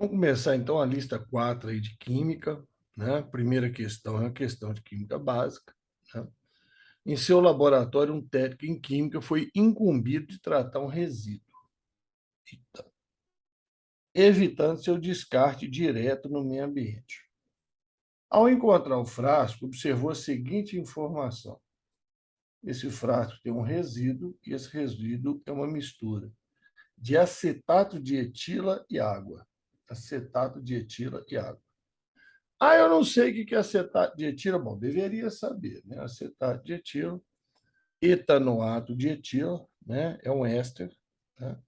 Vamos começar, então, a lista 4 aí de química. Né? Primeira questão é uma questão de química básica. Né? Em seu laboratório, um técnico em química foi incumbido de tratar um resíduo, evitando seu descarte direto no meio ambiente. Ao encontrar o frasco, observou a seguinte informação: esse frasco tem um resíduo e esse resíduo é uma mistura de acetato de etila e água. Acetato de etila e água. Ah, eu não sei o que é acetato de etila. Bom, deveria saber, né? Acetato de etila, etanoato de etila, né? É um éster, né?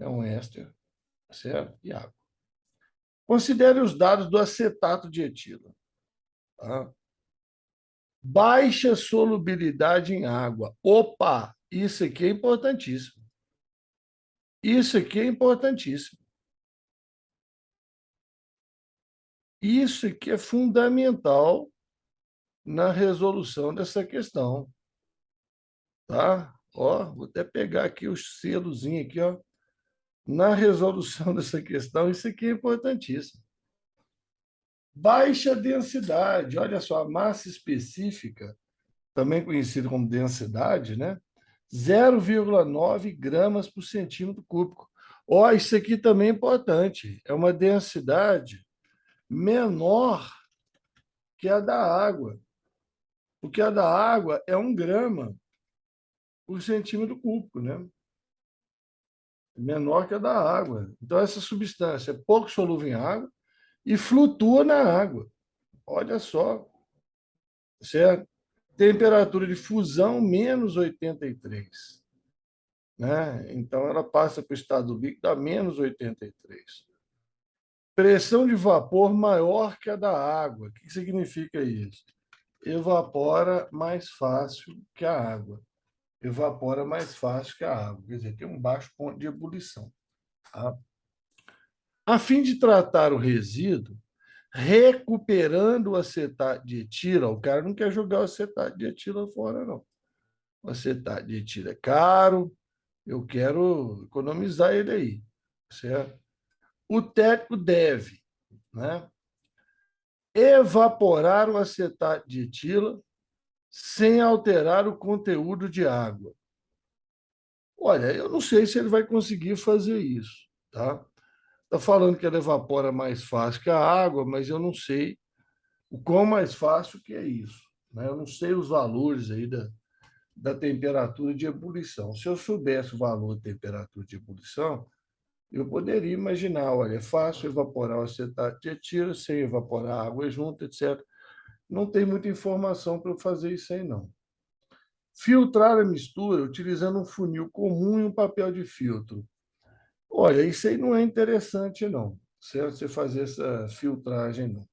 É um éster, certo? E água. Considere os dados do acetato de etila. Tá? Baixa solubilidade em água. Opa, isso aqui é importantíssimo. Isso aqui é importantíssimo. Isso aqui é fundamental na resolução dessa questão, tá? Ó, vou até pegar aqui os selozinhos aqui, ó. Na resolução dessa questão, isso aqui é importantíssimo. Baixa densidade, olha só, a massa específica, também conhecida como densidade, né? 0,9 gramas por centímetro cúbico. Ó, isso aqui também é importante. É uma densidade menor que a da água, porque a da água é 1 grama por centímetro cúbico, né? Menor que a da água. Então, essa substância é pouco solúvel em água e flutua na água. Olha só, certo? Temperatura de fusão, menos 83. Né? Então, ela passa para o estado líquido a menos 83. Pressão de vapor maior que a da água. O que significa isso? Evapora mais fácil que a água. Evapora mais fácil que a água. Quer dizer, tem um baixo ponto de ebulição. Tá? A fim de tratar o resíduo, recuperando o acetato de etila, o cara não quer jogar o acetato de etila fora, não. O acetato de etila é caro, eu quero economizar ele aí, certo? O técnico deve, né, evaporar o acetato de etila sem alterar o conteúdo de água. Olha, eu não sei se ele vai conseguir fazer isso, tá? Está falando que ele evapora mais fácil que a água, mas eu não sei o quão mais fácil que é isso. Né? Eu não sei os valores aí da temperatura de ebulição. Se eu soubesse o valor da temperatura de ebulição, eu poderia imaginar, olha, é fácil evaporar o acetato de etila sem evaporar água junto, etc. Não tem muita informação para eu fazer isso aí, não. Filtrar a mistura utilizando um funil comum e um papel de filtro. Olha, isso aí não é interessante, não, certo? Você fazer essa filtragem, não.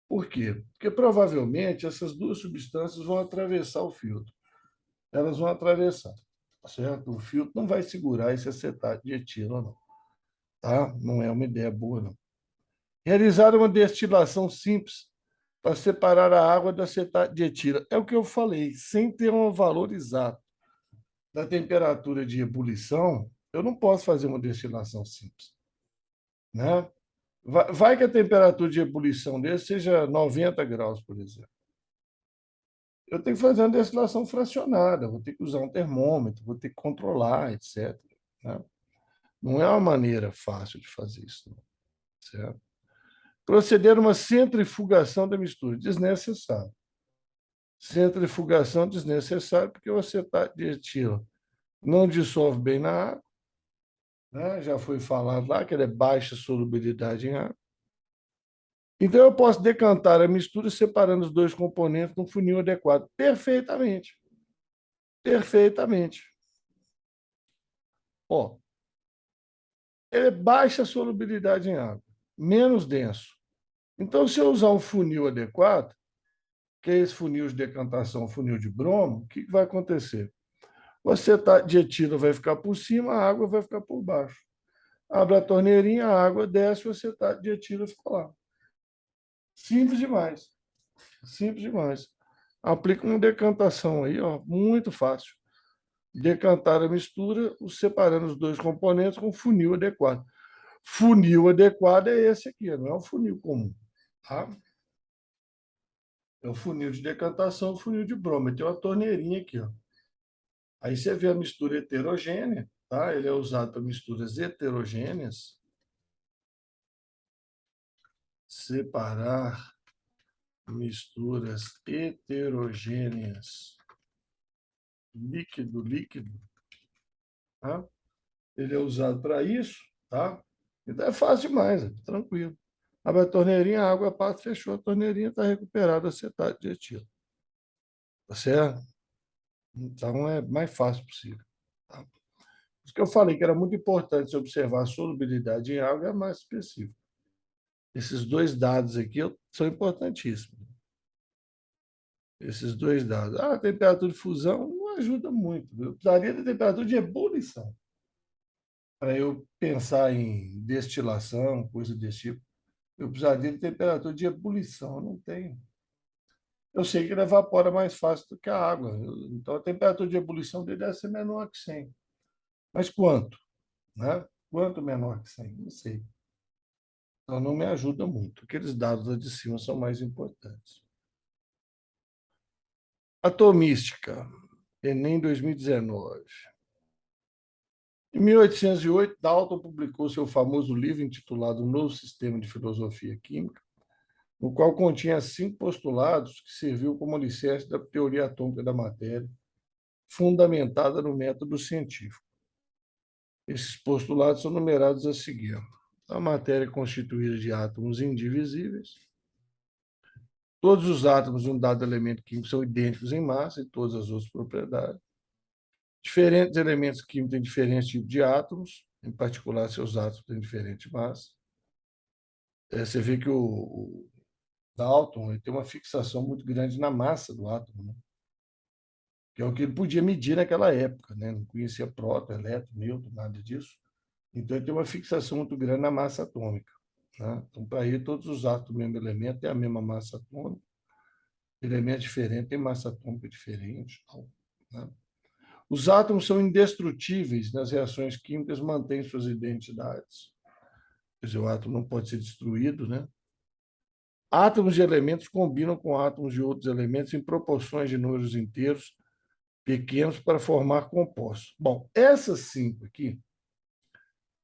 Por quê? Porque provavelmente essas duas substâncias vão atravessar o filtro. Elas vão atravessar, certo? O filtro não vai segurar esse acetato de etila, não. Tá? Não é uma ideia boa, não. Realizar uma destilação simples para separar a água do acetato de etila. É o que eu falei, sem ter um valor exato da temperatura de ebulição, eu não posso fazer uma destilação simples. Né? Vai que a temperatura de ebulição dele seja 90 graus, por exemplo. Eu tenho que fazer uma destilação fracionada, vou ter que usar um termômetro, vou ter que controlar, etc. Né? Não é uma maneira fácil de fazer isso, não, certo? Proceder a uma centrifugação da mistura, desnecessário. Centrifugação desnecessária, porque o acetato de etila não dissolve bem na água, né? Já foi falado lá que ele é baixa solubilidade em água. Então, eu posso decantar a mistura separando os dois componentes num funil adequado. Perfeitamente. Perfeitamente. Ó, ele é baixa solubilidade em água, menos denso. Então, se eu usar um funil adequado, que é esse funil de decantação, funil de bromo, o que vai acontecer? O acetato de etila vai ficar por cima, a água vai ficar por baixo. Abre a torneirinha, a água desce, o acetato de etila fica lá. Simples demais. Simples demais. Aplica uma decantação aí, ó, muito fácil. Decantar a mistura, separando os dois componentes com funil adequado. Funil adequado é esse aqui, não é um funil comum. Tá? É o funil de decantação, o funil de Brom. Tem uma torneirinha aqui. Ó. Aí você vê a mistura heterogênea. Tá? Ele é usado para misturas heterogêneas. Separar misturas heterogêneas líquido-líquido. Tá? Ele é usado para isso. Tá? Então é fácil demais, tranquilo. Abre a torneirinha, a água passa, fechou a torneirinha, está recuperado o acetato de etilo. Tá certo? Então é mais fácil possível. Tá? Por isso que eu falei que era muito importante se observar a solubilidade em água, é mais específico. Esses dois dados aqui são importantíssimos. Esses dois dados. A temperatura de fusão não ajuda muito. Eu precisaria da temperatura de ebulição para eu pensar em destilação, coisa desse tipo. Eu precisaria de temperatura de ebulição. Eu não tenho. Eu sei que ele evapora mais fácil do que a água. Então, a temperatura de ebulição dele deve ser menor que 100. Mas quanto? Né? Quanto menor que 100? Não sei. Então, não me ajuda muito. Aqueles dados lá de cima são mais importantes. Atomística, Enem 2019. Em 1808, Dalton publicou seu famoso livro intitulado Novo Sistema de Filosofia Química, no qual continha 5 postulados que serviu como alicerce da teoria atômica da matéria, fundamentada no método científico. Esses postulados são numerados a seguir. A matéria é constituída de átomos indivisíveis. Todos os átomos de um dado elemento químico são idênticos em massa e todas as outras propriedades. Diferentes elementos químicos têm diferentes tipos de átomos, em particular, seus átomos têm diferente massa. Você vê que o Dalton ele tem uma fixação muito grande na massa do átomo, né? Que é o que ele podia medir naquela época. Né? Não conhecia próton, elétron, nêutron, nada disso. Então, ele tem uma fixação muito grande na massa atômica. Né? Então, para ele, todos os átomos do mesmo elemento têm a mesma massa atômica. Elementos diferentes têm massa atômica diferente. Né? Os átomos são indestrutíveis nas reações químicas, mantêm suas identidades. Quer dizer, o átomo não pode ser destruído. Né? Átomos de elementos combinam com átomos de outros elementos em proporções de números inteiros pequenos para formar compostos. Bom, essas 5 aqui,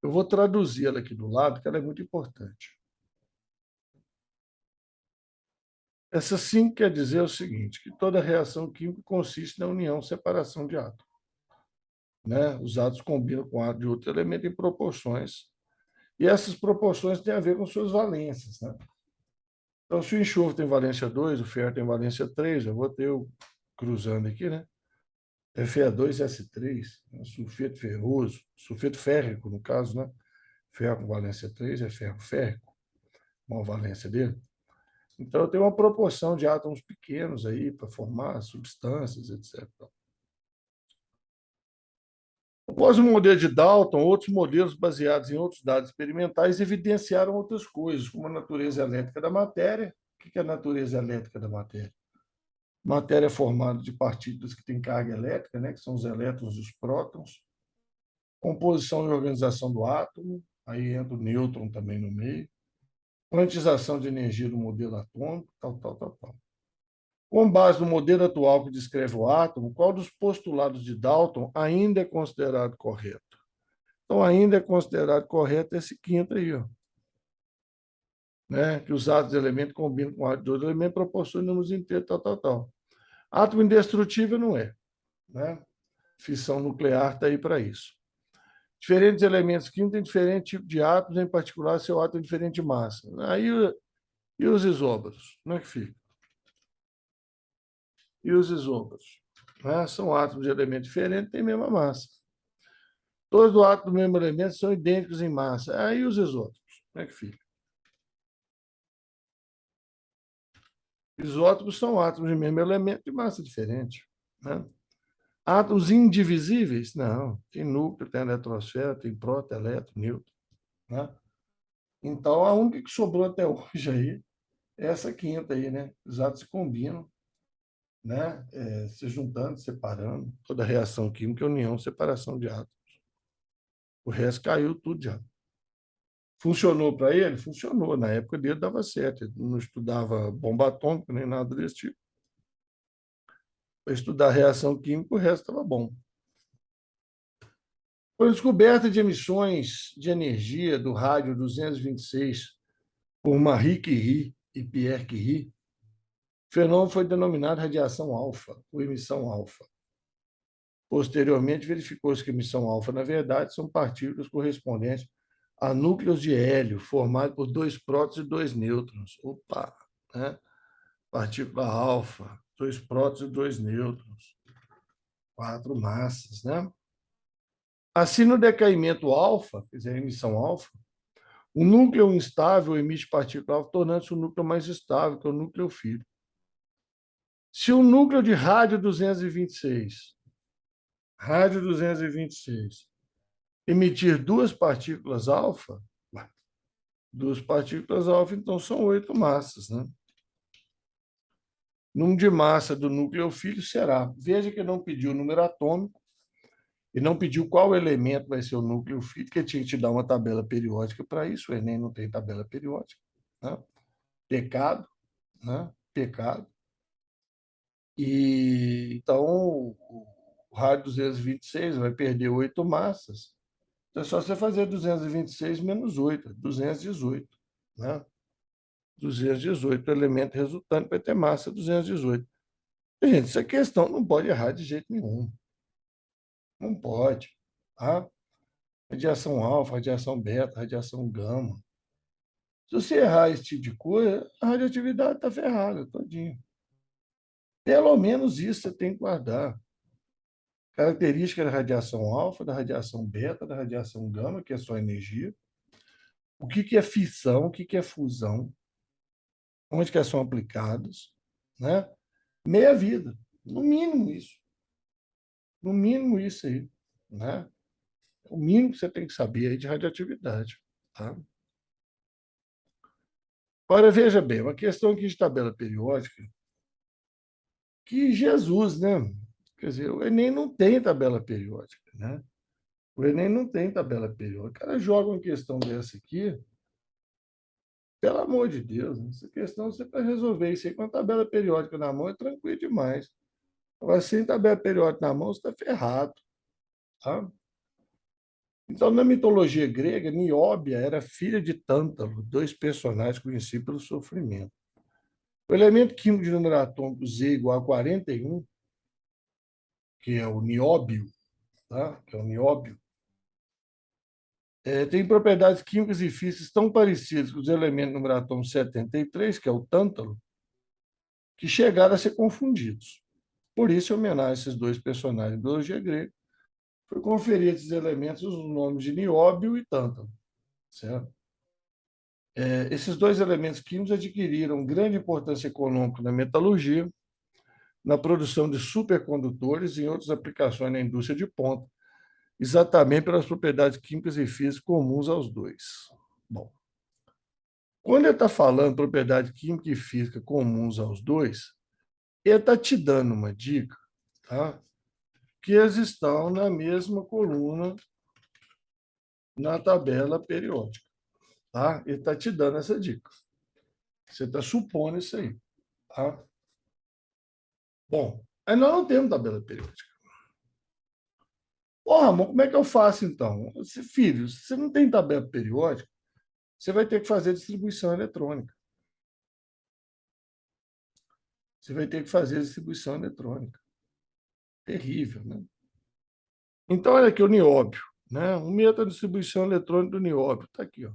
eu vou traduzi-la aqui do lado, que ela é muito importante. Essa 5 quer dizer o seguinte, que toda reação química consiste na união, separação de átomos. Né? Os átomos combinam com átomos de outro elemento em proporções, e essas proporções têm a ver com suas valências. Né? Então, se o enxofre tem valência 2, o ferro tem valência 3, eu vou ter o cruzando aqui, né? Fe2S3, né? Sulfeto ferroso, sulfeto férrico, no caso, né? Ferro com valência 3 é ferro férrico, uma valência dele. Então, eu tenho uma proporção de átomos pequenos aí para formar substâncias, etc. Após o modelo de Dalton, outros modelos baseados em outros dados experimentais evidenciaram outras coisas, como a natureza elétrica da matéria. O que é a natureza elétrica da matéria? Matéria é formada de partículas que têm carga elétrica, né, que são os elétrons e os prótons. Composição e organização do átomo, aí entra o nêutron também no meio. Quantização de energia do modelo atômico, tal. Com base no modelo atual que descreve o átomo, qual dos postulados de Dalton ainda é considerado correto? Então, ainda é considerado correto esse quinto aí, ó, né? Que os átomos de elemento combinam com átomos de outro elemento, proporcionam números inteiros, tal. Átomo indestrutível não é. Né? Fissão nuclear está aí para isso. Diferentes elementos químicos têm diferente tipo de átomos, em particular, seu átomo tem diferente massa. Aí, e os isóbaros? Como é que fica? E os isóbaros? Né? São átomos de elemento diferente, têm a mesma massa. Todos os átomos do mesmo elemento são idênticos em massa. Aí os isótopos? Como é que fica? Isótopos são átomos de mesmo elemento de massa diferente. Né? Átomos indivisíveis? Não. Tem núcleo, tem eletrosfera, tem próton, elétron, nêutron. Né? Então, a única que sobrou até hoje aí é essa quinta aí, né? Os átomos se combinam, né? Se juntando, separando. Toda reação química é união, separação de átomos. O resto caiu tudo já. Funcionou para ele? Funcionou. Na época dele dava certo. Ele não estudava bomba atômica nem nada desse tipo. Para estudar reação química, o resto estava bom. Foi a descoberta de emissões de energia do rádio 226 por Marie Curie e Pierre Curie. O fenômeno foi denominado radiação alfa, ou emissão alfa. Posteriormente, verificou-se que a emissão alfa, na verdade, são partículas correspondentes a núcleos de hélio, formados por dois prótons e dois nêutrons. Opa! Né? Partícula alfa, dois prótons e dois nêutrons. Quatro massas. Né? Assim, no decaimento alfa, quer dizer, a emissão alfa, o núcleo instável emite partícula alfa, tornando-se o núcleo mais estável, que é o núcleo filho. Se o núcleo de rádio 226, emitir duas partículas alfa, então são oito massas. Né? O número de massa do núcleo filho será. Veja que não pediu o número atômico e não pediu qual elemento vai ser o núcleo filho, porque tinha que te dar uma tabela periódica para isso. O Enem não tem tabela periódica. Né? Pecado, né? Pecado. E então o rádio 226 vai perder oito massas. Então é só você fazer 226 menos 8, 218. Né? 218, o elemento resultante vai ter massa 218. Gente, essa questão não pode errar de jeito nenhum. Não pode. Tá? Radiação alfa, radiação beta, radiação gama. Se você errar esse tipo de coisa, a radioatividade está ferrada, todinho. Pelo menos isso você tem que guardar. Característica da radiação alfa, da radiação beta, da radiação gama, que é só energia. O que é fissão, o que é fusão, onde que são aplicados, né? Meia vida, no mínimo isso. No mínimo isso aí, né? O mínimo que você tem que saber aí de radioatividade, tá? Agora, veja bem, uma questão aqui de tabela periódica, que Jesus, né? Quer dizer, o Enem não tem tabela periódica, né? O Enem não tem tabela periódica. O cara joga uma questão dessa aqui, pelo amor de Deus, né? Essa questão você para resolver isso aí com a tabela periódica na mão é tranquilo demais. Agora, sem tabela periódica na mão, você está ferrado, tá? Então, na mitologia grega, Nióbia era filha de Tântalo, dois personagens conhecidos pelo sofrimento. O elemento químico de número atômico Z igual a 41, que é o nióbio, tá? Que é o nióbio, tem propriedades químicas e físicas tão parecidas com os elementos do número atômico 73, que é o tântalo, que chegaram a ser confundidos. Por isso, em homenagem a esses dois personagens da mitologia grega, foi conferir a esses elementos os nomes de nióbio e tântalo. Certo? Esses dois elementos químicos adquiriram grande importância econômica na metalurgia, na produção de supercondutores e em outras aplicações na indústria de ponta, exatamente pelas propriedades químicas e físicas comuns aos dois. Bom, quando ele está falando propriedade química e física comuns aos dois, ele está te dando uma dica, tá? Que eles estão na mesma coluna na tabela periódica. Tá? Ele está te dando essa dica. Você está supondo isso aí. Tá? Bom, aí nós não temos tabela periódica. Ô, Ramon, como é que eu faço então? Filho, se você não tem tabela periódica, você vai ter que fazer distribuição eletrônica. Você vai ter que fazer distribuição eletrônica. Terrível, né? Então, olha aqui o nióbio. Né? Um método de distribuição eletrônica do nióbio. Está aqui. Ó.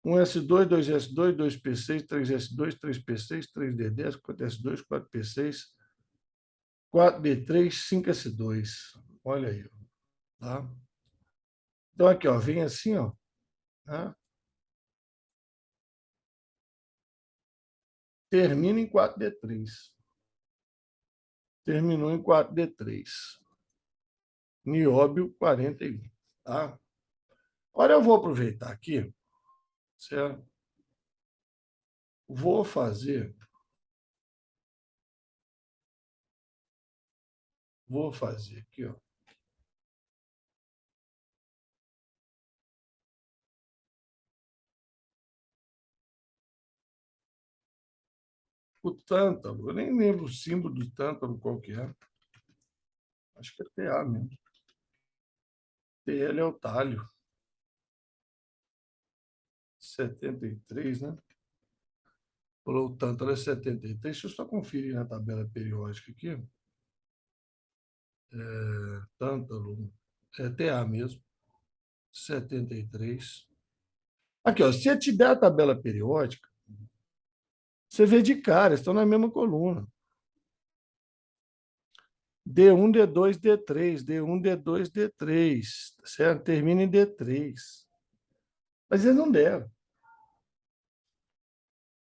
1s2, 2s2, 2p6, 3s2, 3p6, 3d10, 4s2, 4p6, 4d3, 5s2. Olha aí. Tá? Então, aqui, ó, vem assim, ó, né? Termina em 4d3. Terminou em 4d3. Nióbio 41. Tá? Agora eu vou aproveitar aqui, certo? Vou fazer aqui, ó. O tântalo, eu nem lembro o símbolo do tântalo qual que é. Acho que é TA mesmo. TL é o talho. 73, né? Falou o tântalo é 73. Deixa eu só conferir na tabela periódica aqui. Tântalo, é TA mesmo. 73. Aqui, ó, se eu te der a tabela periódica, você vê de cara, estão na mesma coluna. D1, D2, D3, D1, D2, D3, certo? Termina em D3. Mas eles não deram.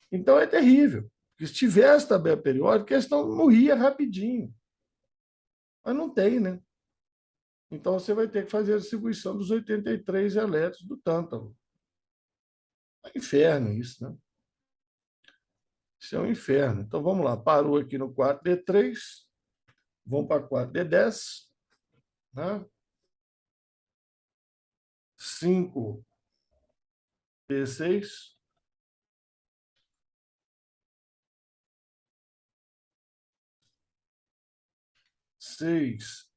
Então é terrível. Porque se tivesse tabela periódica, eles não morria rapidinho. Mas não tem, né? Então você vai ter que fazer a distribuição dos 83 elétrons do tântalo. É um inferno isso, né? Isso é um inferno. Então vamos lá, parou aqui no 4D3, vamos para 4D10, né? 5D6,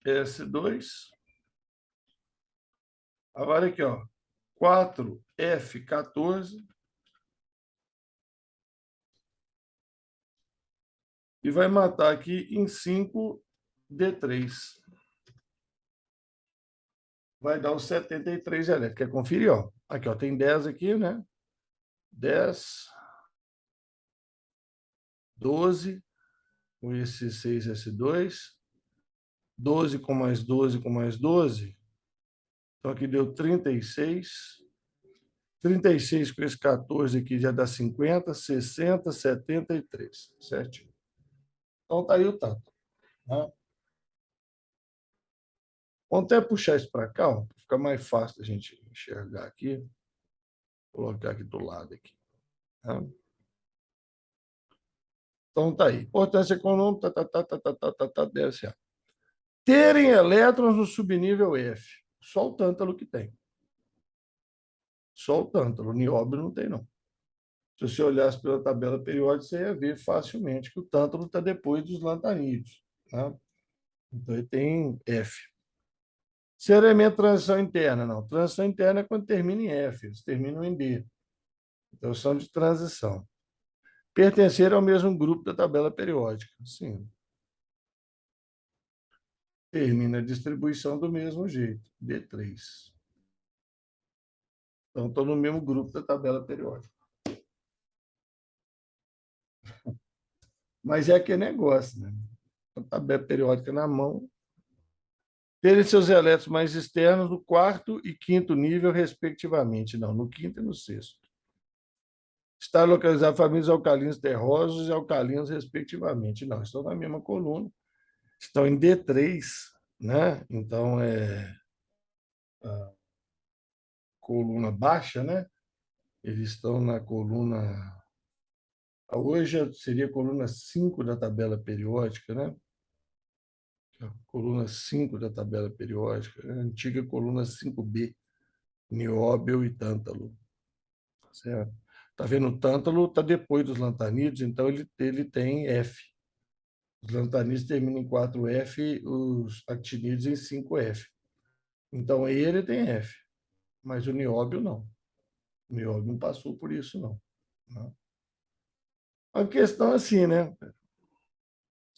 6S2. Agora aqui, ó, 4F14 e vai matar aqui em 5D3. Vai dar os 73 elétrons. Quer conferir? Ó? Aqui, ó, tem 10 aqui, né? 10, 12, com esse 6S2, 12 com mais 12 com mais 12. Então aqui deu 36. 36 com esse 14 aqui já dá 50, 60, 73. Certinho. Então tá aí o tanto. Né? Vamos até puxar isso para cá, para ficar mais fácil a gente enxergar aqui. Vou colocar aqui do lado. Aqui, tá? Então tá aí. Importância econômica, deve ser. Terem elétrons no subnível F. Só o tântalo que tem. Só o tântalo. O nióbio não tem, não. Se você olhasse pela tabela periódica, você ia ver facilmente que o tântalo está depois dos lantanídeos. Tá? Então ele tem F. Se elemento transição interna, não. Transição interna é quando termina em F, eles terminam em D. Então são de transição. Pertencer ao mesmo grupo da tabela periódica. Sim. Termina a distribuição do mesmo jeito, D3. Então, estou no mesmo grupo da tabela periódica. Mas é aquele negócio, né? A tabela periódica na mão. Terem seus elétrons mais externos no quarto e quinto nível, respectivamente. Não, no quinto e no sexto. Está localizado famílias alcalinos terrosos e alcalinos, respectivamente. Não, estão na mesma coluna. Estão em D3, né? Então, é a coluna baixa, né? Eles estão na coluna. Hoje seria a coluna 5 da tabela periódica, né? Coluna 5 da tabela periódica, a antiga coluna 5B, nióbio e tântalo. Certo? Tá vendo? O tântalo está depois dos lantanídeos, então ele tem F. Os lantanídeos terminam em 4F, os actinídeos em 5F. Então ele tem F, mas o nióbio não. O nióbio não passou por isso, não. A questão é assim, né?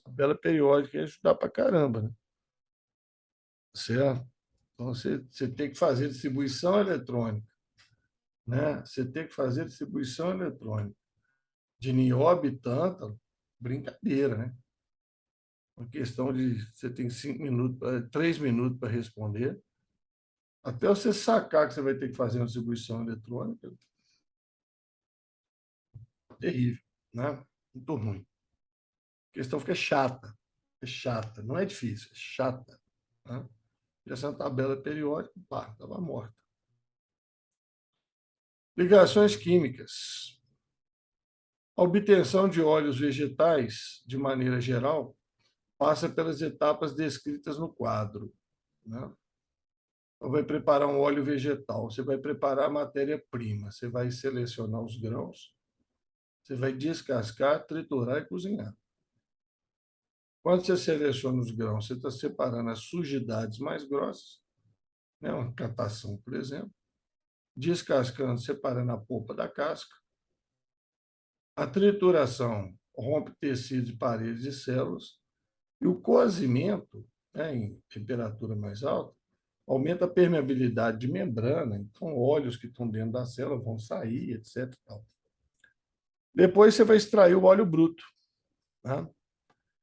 A tabela periódica ia ajudar para caramba, né? Certo? Então, você tem que fazer distribuição eletrônica, né? Você tem que fazer distribuição eletrônica de nióbio e tântalo, brincadeira, né? Uma questão de você tem 5 minutos, 3 minutos para responder, até você sacar que você vai ter que fazer uma distribuição eletrônica, terrível, né? Muito ruim. A questão fica chata, é chata, não é difícil, é chata, né? E essa tabela periódica, pá, estava morta. Ligações químicas. A obtenção de óleos vegetais, de maneira geral, passa pelas etapas descritas no quadro. Né? Então, vai preparar um óleo vegetal, você vai preparar a matéria-prima, você vai selecionar os grãos, Você vai descascar, triturar e cozinhar. Quando você seleciona os grãos, você está separando as sujidades mais grossas, né? Uma catação, por exemplo, descascando, separando a polpa da casca. A trituração rompe tecidos de paredes e células. E o cozimento, né, em temperatura mais alta, aumenta a permeabilidade de membrana, então óleos que estão dentro da célula vão sair, etc. Depois você vai extrair o óleo bruto, né?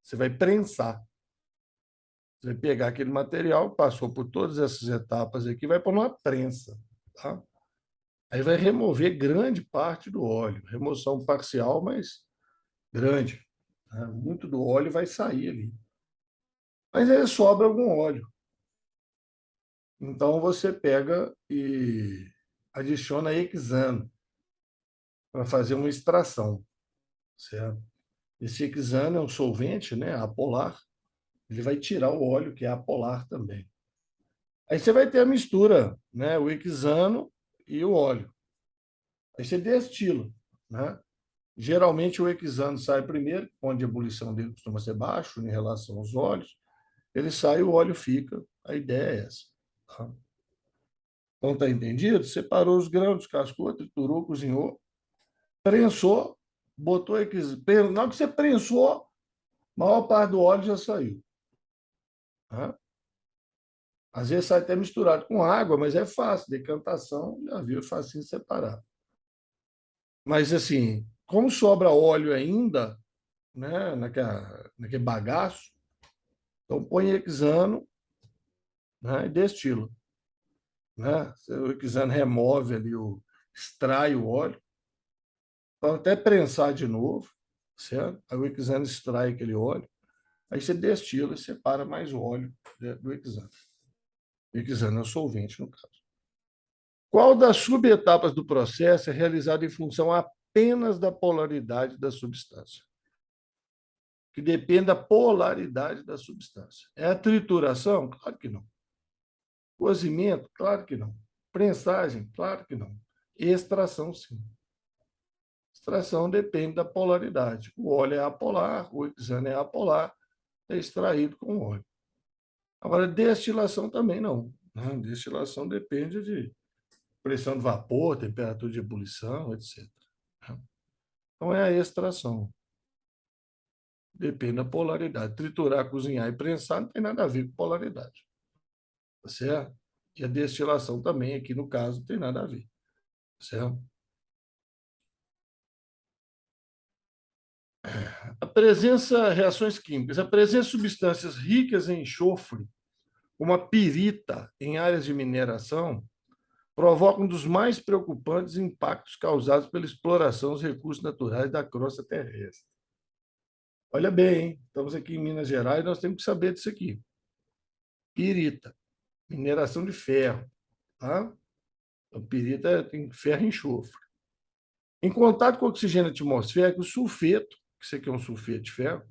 Você vai prensar. Você vai pegar aquele material, passou por todas essas etapas aqui, vai pôr numa prensa. Tá? Aí vai remover grande parte do óleo. Remoção parcial, mas grande. Né? Muito do óleo vai sair ali. Mas aí sobra algum óleo. Então você pega e adiciona hexano para fazer uma extração, certo? Esse hexano é um solvente, né, apolar. Ele vai tirar o óleo que é apolar também. Aí você vai ter a mistura, né, o hexano e o óleo. Aí você destila, né? Geralmente o hexano sai primeiro, onde a ebulição dele costuma ser baixo em relação aos óleos. Ele sai, o óleo fica. A ideia é essa. Tá? Então, tá entendido? Separou os grãos, descascou, triturou, cozinhou, prensou, botou hexano. Na hora que você prensou, a maior parte do óleo já saiu. Tá? Às vezes sai até misturado com água, mas é fácil. Decantação, já viu, é fácil separar. Mas, assim, como sobra óleo ainda, né, naquele bagaço, então põe hexano, né, e destila. Né? O hexano remove ali, extrai o óleo, então até prensar de novo, certo? Aí o hexano extrai aquele óleo, aí você destila e separa mais o óleo do hexano. O hexano é o solvente, no caso. Qual das subetapas do processo é realizada em função apenas da polaridade da substância? Que depende da polaridade da substância. É a trituração? Claro que não. Cozimento? Claro que não. Prensagem? Claro que não. Extração, sim. Extração depende da polaridade. O óleo é apolar, o hexano é apolar, é extraído com óleo. Agora, destilação também não. Né? Destilação depende de pressão de vapor, temperatura de ebulição, etc. Então, é a extração. Depende da polaridade. Triturar, cozinhar e prensar não tem nada a ver com polaridade. Tá certo? E a destilação também, aqui no caso, não tem nada a ver. Tá certo? Reações químicas. A presença de substâncias ricas em enxofre, como a pirita, em áreas de mineração, provoca um dos mais preocupantes impactos causados pela exploração dos recursos naturais da crosta terrestre. Olha bem, hein? Estamos aqui em Minas Gerais, nós temos que saber disso aqui. Pirita, mineração de ferro. Tá? A pirita tem ferro e enxofre. Em contato com o oxigênio atmosférico, o sulfeto, que isso aqui é um sulfeto de ferro,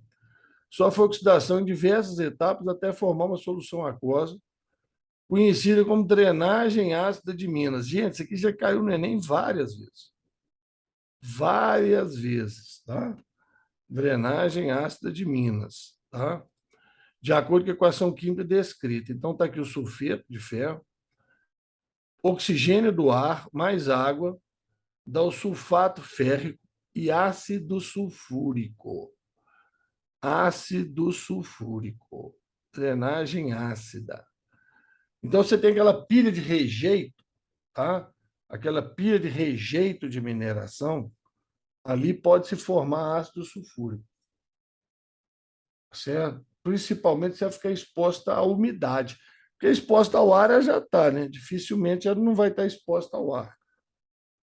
sofre oxidação em diversas etapas até formar uma solução aquosa, conhecida como drenagem ácida de Minas. Gente, isso aqui já caiu no Enem várias vezes. Várias vezes, tá? Drenagem ácida de Minas, tá? De acordo com a equação química descrita. Então, está aqui o sulfeto de ferro, oxigênio do ar, mais água, dá o sulfato férrico e ácido sulfúrico. Ácido sulfúrico. Drenagem ácida. Então, você tem aquela pilha de rejeito, tá? Aquela pilha de rejeito de mineração, ali pode se formar ácido sulfúrico, certo? Principalmente se ela ficar exposta à umidade. Porque exposta ao ar ela já está, né? Dificilmente ela não vai estar exposta ao ar,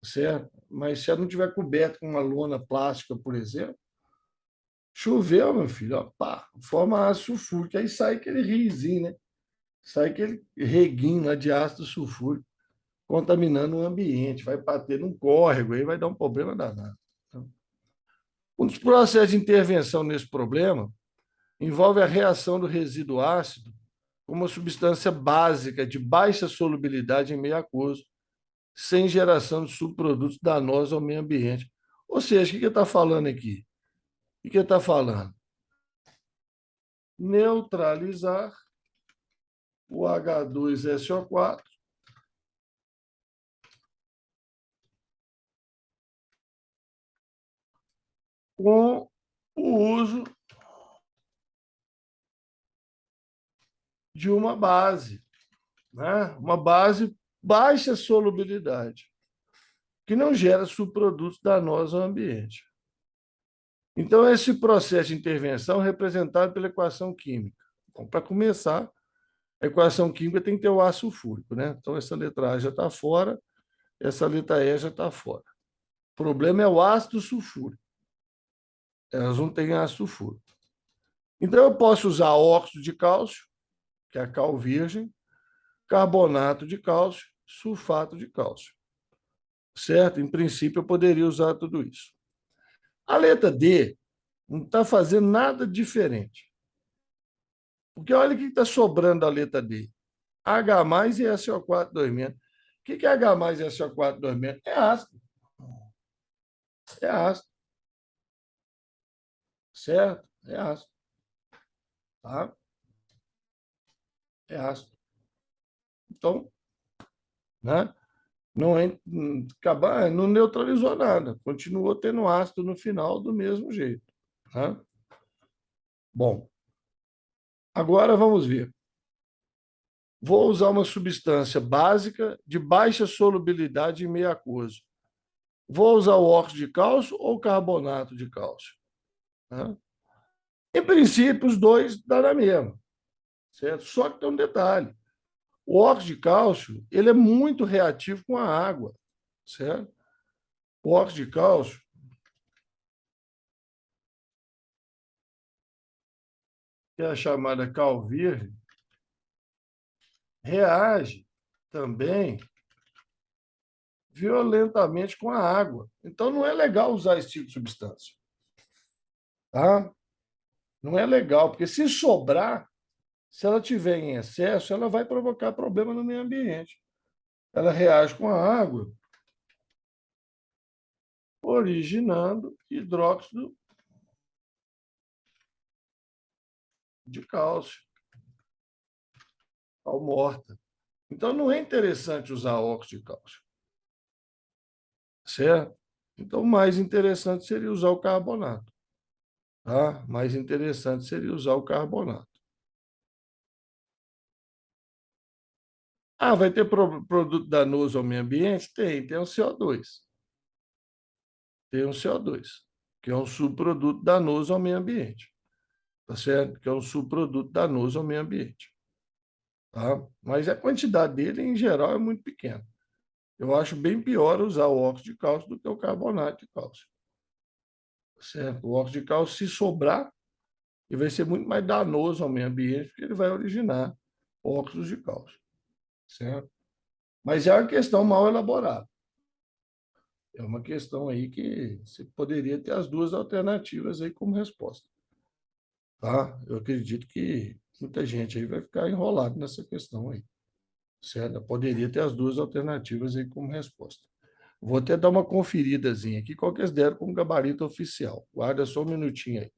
certo? Mas se ela não tiver coberta com uma lona plástica, por exemplo, choveu, meu filho, ó, pá, forma ácido sulfúrico, aí sai aquele riozinho, né? Sai aquele reguinho lá de ácido sulfúrico, contaminando o ambiente, vai bater num córrego, aí vai dar um problema danado. Um dos processos de intervenção nesse problema envolve a reação do resíduo ácido com uma substância básica de baixa solubilidade em meio aquoso, sem geração de subprodutos danosos ao meio ambiente. Ou seja, o que ele está falando aqui? O que ele está falando? Neutralizar o H2SO4 com o uso de uma base, né? Uma base baixa solubilidade, que não gera subprodutos danosos ao ambiente. Então, esse processo de intervenção é representado pela equação química. Bom, para começar, a equação química tem que ter o ácido sulfúrico, né? Então, essa letra A já está fora, essa letra E já está fora. O problema é o ácido sulfúrico. Elas não têm ácido sulfúrico. Então, eu posso usar óxido de cálcio, que é a cal virgem, carbonato de cálcio, sulfato de cálcio. Certo? Em princípio, eu poderia usar tudo isso. A letra D não está fazendo nada diferente. Porque olha o que está sobrando da letra D. H mais e SO4 2 menos. O que é H mais e SO4 2 menos? É ácido. É ácido. Certo? É ácido. Tá? É ácido. Então, né? Não, não neutralizou nada. Continuou tendo ácido no final do mesmo jeito. Tá? Bom, agora vamos ver. Vou usar uma substância básica de baixa solubilidade em meio aquoso. Vou usar o óxido de cálcio ou carbonato de cálcio? Né? Em princípio, os dois dá na mesma, certo? Só que tem um detalhe. O óxido de cálcio ele é muito reativo com a água, certo? O óxido de cálcio, que é a chamada cal virgem, reage também violentamente com a água. Então, não é legal usar esse tipo de substância. Tá? Não é legal, porque se sobrar, se ela tiver em excesso, ela vai provocar problema no meio ambiente. Ela reage com a água, originando hidróxido de cálcio, cal morta. Então, não é interessante usar óxido de cálcio, certo? Então, o mais interessante seria usar o carbonato. Tá? Mais interessante seria usar o carbonato. Ah, vai ter produto danoso ao meio ambiente? Tem um CO2. Tem um CO2, que é um subproduto danoso ao meio ambiente. Tá certo? Que é um subproduto danoso ao meio ambiente. Tá? Mas a quantidade dele, em geral, é muito pequena. Eu acho bem pior usar o óxido de cálcio do que o carbonato de cálcio. Certo? O óxido de cálcio, se sobrar, ele vai ser muito mais danoso ao meio ambiente, porque ele vai originar óxidos de cálcio. Certo? Mas é uma questão mal elaborada. É uma questão aí que você poderia ter as duas alternativas aí como resposta. Tá? Eu acredito que muita gente aí vai ficar enrolado nessa questão aí. Certo? Eu poderia ter as duas alternativas aí como resposta. Vou até dar uma conferidazinha aqui, qual que eles deram como gabarito oficial. Guarda só um minutinho aí.